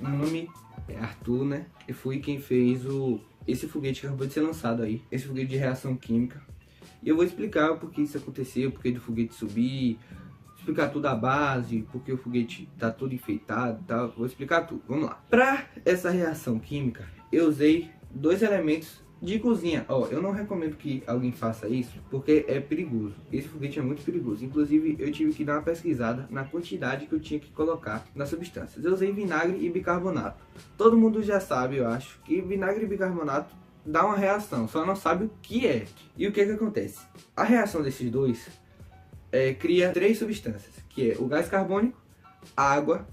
meu nome é Arthur, né? Eu fui quem fez esse foguete que acabou de ser lançado aí, esse foguete de reação química. E eu vou explicar o porquê isso aconteceu, o porquê do foguete subir, explicar tudo a base, porque o foguete tá todo enfeitado e tal. Vou explicar tudo, vamos lá. Para essa reação química, eu usei dois elementos de cozinha. Ó, eu não recomendo que alguém faça isso, porque é perigoso. Esse foguete é muito perigoso. Inclusive, eu tive que dar uma pesquisada na quantidade que eu tinha que colocar nas substâncias. Eu usei vinagre e bicarbonato. Todo mundo já sabe, eu acho, que vinagre e bicarbonato dá uma reação, só não sabe o que é. E o que é que acontece? A reação desses dois cria três substâncias, que é o gás carbônico, água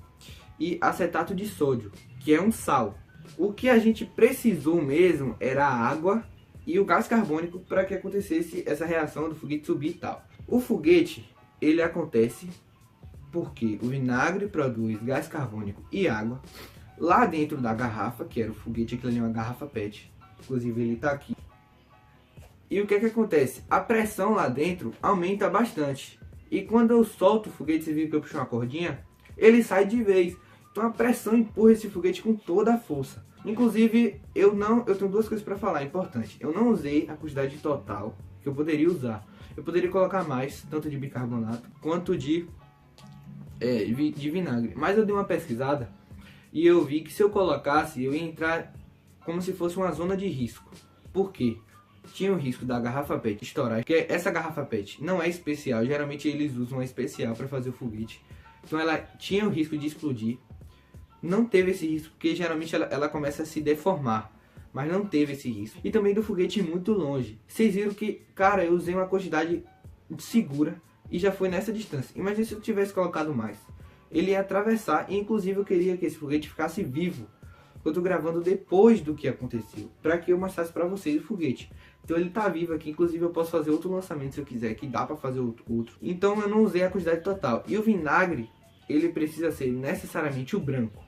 e acetato de sódio, que é um sal. O que a gente precisou mesmo era a água e o gás carbônico para que acontecesse essa reação do foguete subir e tal. O foguete, ele acontece porque o vinagre produz gás carbônico e água lá dentro da garrafa, que era o foguete, aquilo ali é uma garrafa PET, inclusive ele está aqui. E o que é que acontece? A pressão lá dentro aumenta bastante. E quando eu solto o foguete, você viu que eu puxei uma cordinha, ele sai de vez. Então a pressão empurra esse foguete com toda a força. Inclusive, eu tenho duas coisas para falar, importante. Eu não usei a quantidade total que eu poderia usar. Eu poderia colocar mais, tanto de bicarbonato quanto de vinagre. Mas eu dei uma pesquisada e eu vi que se eu colocasse, eu ia entrar como se fosse uma zona de risco. Por quê? Tinha o risco da garrafa PET estourar, porque essa garrafa PET não é especial, geralmente eles usam uma especial para fazer o foguete. Então ela tinha o risco de explodir. Não teve esse risco, porque geralmente ela começa a se deformar, mas não teve esse risco. E também do foguete muito longe. Vocês viram que, cara, eu usei uma quantidade segura e já foi nessa distância. Imagina se eu tivesse colocado mais. Ele ia atravessar e inclusive eu queria que esse foguete ficasse vivo. Eu tô gravando depois do que aconteceu, para que eu mostrasse para vocês o foguete. Então ele tá vivo aqui, inclusive eu posso fazer outro lançamento se eu quiser, que dá para fazer outro. Então eu não usei a quantidade total. E o vinagre, ele precisa ser necessariamente o branco.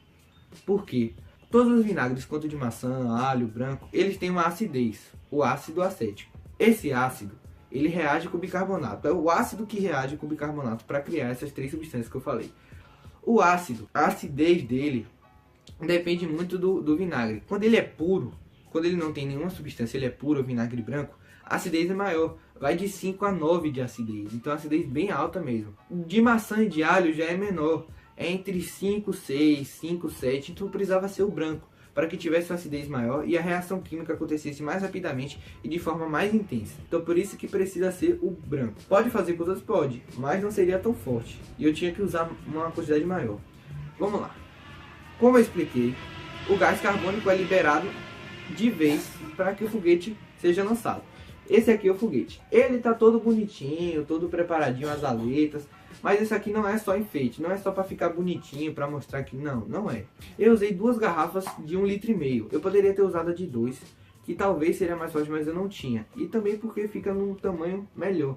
Por quê? Todos os vinagres, quanto de maçã, alho, branco, eles têm uma acidez, o ácido acético. Esse ácido, ele reage com o bicarbonato. É o ácido que reage com o bicarbonato para criar essas três substâncias que eu falei. O ácido, a acidez dele depende muito do vinagre. Quando ele é puro, quando ele não tem nenhuma substância, ele é puro, o vinagre branco, a acidez é maior. Vai de 5 a 9 de acidez. Então a acidez bem alta mesmo. De maçã e de alho já é menor. É entre 5, 6, 5, 7. Então precisava ser o branco, para que tivesse uma acidez maior e a reação química acontecesse mais rapidamente e de forma mais intensa. Então por isso que precisa ser o branco. Pode fazer coisas? Pode, mas não seria tão forte. E eu tinha que usar uma quantidade maior. Vamos lá. Como eu expliquei, o gás carbônico é liberado de vez para que o foguete seja lançado. Esse aqui é o foguete. Ele tá todo bonitinho, todo preparadinho, as aletas. Mas esse aqui não é só enfeite, não é só para ficar bonitinho, para mostrar que não é. Eu usei duas garrafas de 1,5 litro. Eu poderia ter usado a de 2, que talvez seria mais forte, mas eu não tinha. E também porque fica num tamanho melhor.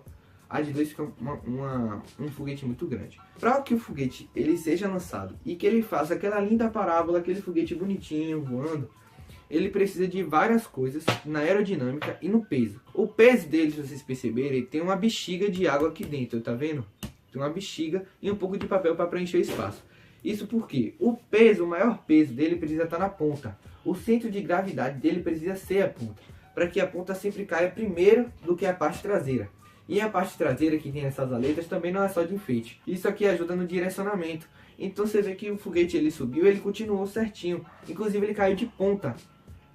A de 2 fica um foguete muito grande. Para que o foguete ele seja lançado e que ele faça aquela linda parábola, aquele foguete bonitinho voando, ele precisa de várias coisas na aerodinâmica e no peso. O peso dele, se vocês perceberem, ele tem uma bexiga de água aqui dentro, tá vendo? Tem uma bexiga e um pouco de papel para preencher o espaço. Isso porque o peso, o maior peso dele precisa estar na ponta. O centro de gravidade dele precisa ser a ponta, para que a ponta sempre caia primeiro do que a parte traseira. E a parte traseira que tem essas aletas também não é só de enfeite. Isso aqui ajuda no direcionamento. Então você vê que o foguete ele subiu, ele continuou certinho. Inclusive ele caiu de ponta.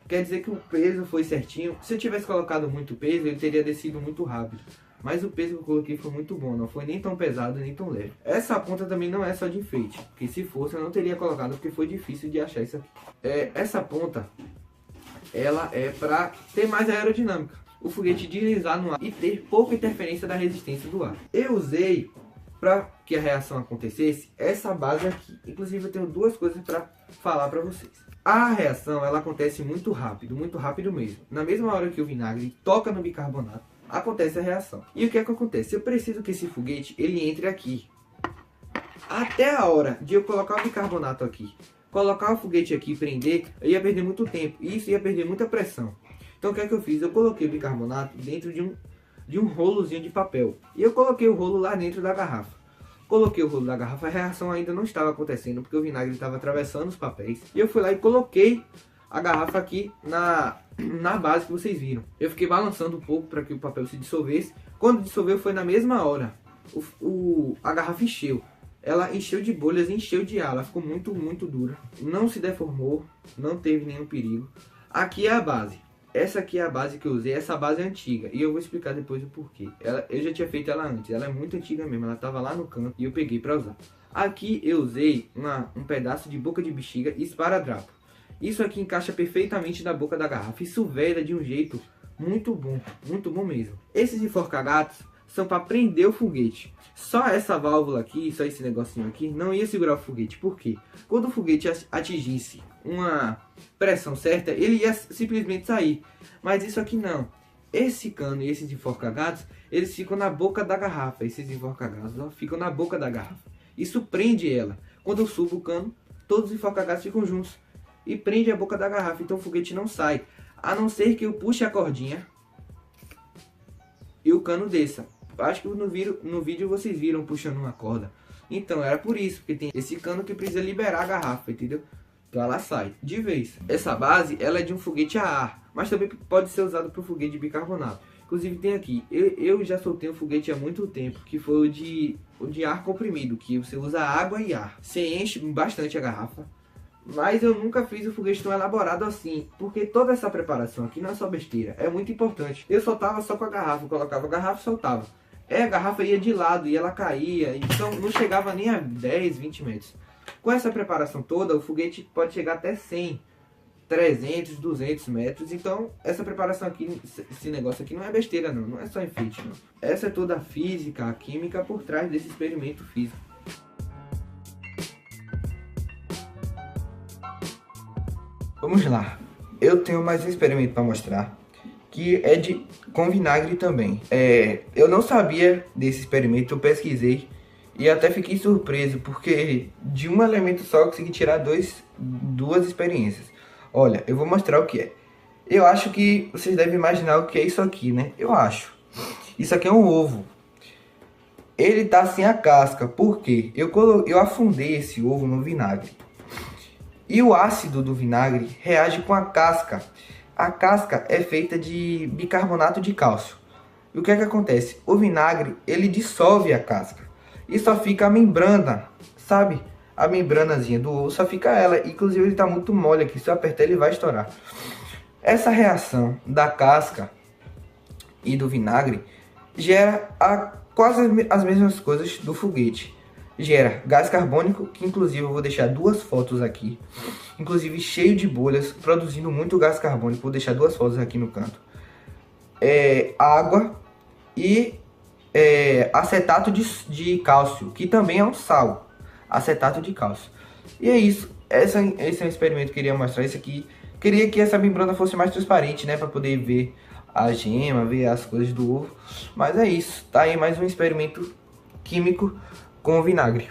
Quer dizer que o peso foi certinho. Se eu tivesse colocado muito peso, ele teria descido muito rápido. Mas o peso que eu coloquei foi muito bom, não foi nem tão pesado nem tão leve. Essa ponta também não é só de enfeite, porque se fosse eu não teria colocado, porque foi difícil de achar isso aqui. Essa ponta, ela é para ter mais aerodinâmica. O foguete deslizar no ar e ter pouca interferência da resistência do ar. Eu usei, para que a reação acontecesse, essa base aqui. Inclusive eu tenho duas coisas para falar para vocês. A reação ela acontece muito rápido mesmo. Na mesma hora que o vinagre toca no bicarbonato, acontece a reação. E o que é que acontece? Eu preciso que esse foguete ele entre aqui. Até a hora de eu colocar o bicarbonato aqui, colocar o foguete aqui e prender, eu ia perder muito tempo. E isso ia perder muita pressão. Então o que é que eu fiz? Eu coloquei o bicarbonato dentro de um rolozinho de papel. E eu coloquei o rolo lá dentro da garrafa. Coloquei o rolo da garrafa, a reação ainda não estava acontecendo, porque o vinagre estava atravessando os papéis. E eu fui lá e coloquei a garrafa aqui na base que vocês viram. Eu fiquei balançando um pouco para que o papel se dissolvesse. Quando dissolveu foi na mesma hora. A garrafa encheu. Ela encheu de bolhas, encheu de ar. Ela ficou muito dura. Não se deformou, não teve nenhum perigo. Aqui é a base. Essa aqui é a base que eu usei. Essa base é antiga. E eu vou explicar depois o porquê. Eu já tinha feito ela antes. Ela é muito antiga mesmo. Ela estava lá no canto e eu peguei para usar. Aqui eu usei um pedaço de boca de bexiga e esparadrapo. Isso aqui encaixa perfeitamente na boca da garrafa. Isso veda de um jeito muito bom mesmo. Esses enforca-gatos são para prender o foguete. Só essa válvula aqui, só esse negocinho aqui, não ia segurar o foguete. Por quê? Quando o foguete atingisse uma pressão certa, ele ia simplesmente sair. Mas isso aqui não. Esse cano e esses enforca-gatos, eles ficam na boca da garrafa. Esses enforca-gatos ficam na boca da garrafa. Isso prende ela. Quando eu subo o cano, todos os enforca-gatos ficam juntos e prende a boca da garrafa. Então o foguete não sai. A não ser que eu puxe a cordinha e o cano desça. Acho que no vídeo vocês viram puxando uma corda. Então era por isso, porque tem esse cano que precisa liberar a garrafa, entendeu? Então ela sai de vez. Essa base, ela é de um foguete a ar, mas também pode ser usado para o foguete de bicarbonato. Inclusive tem aqui, eu já soltei um foguete há muito tempo, que foi o de ar comprimido, que você usa água e ar. Você enche bastante a garrafa. Mas eu nunca fiz o foguete tão elaborado assim, porque toda essa preparação aqui não é só besteira, é muito importante. Eu soltava só com a garrafa, colocava a garrafa e soltava. A garrafa ia de lado e ela caía, então não chegava nem a 10, 20 metros. Com essa preparação toda, o foguete pode chegar até 100, 300, 200 metros. Então essa preparação aqui, esse negócio aqui não é besteira não é só enfeite não. Essa é toda a física, a química por trás desse experimento físico. Vamos lá, eu tenho mais um experimento para mostrar, que é com vinagre também. Eu não sabia desse experimento, eu pesquisei e até fiquei surpreso, porque de um elemento só eu consegui tirar duas experiências. Olha, eu vou mostrar o que é. Eu acho que vocês devem imaginar o que é isso aqui, né? Eu acho. Isso aqui é um ovo. Ele tá sem a casca, por quê? Eu afundei esse ovo no vinagre. E o ácido do vinagre reage com a casca. A casca é feita de bicarbonato de cálcio. E o que é que acontece? O vinagre, ele dissolve a casca. E só fica a membrana, sabe? A membranazinha do ovo, só fica ela. Inclusive ele tá muito mole aqui, se eu apertar ele vai estourar. Essa reação da casca e do vinagre gera quase as mesmas coisas do foguete. Gera gás carbônico, que inclusive eu vou deixar duas fotos aqui, inclusive cheio de bolhas, produzindo muito gás carbônico. Vou deixar duas fotos aqui no canto. Água e acetato de cálcio, que também é um sal, acetato de cálcio. E é isso, esse é um experimento que eu queria mostrar. Isso aqui, queria que essa membrana fosse mais transparente, né, para poder ver a gema, ver as coisas do ovo. Mas é isso, tá aí mais um experimento químico com vinagre.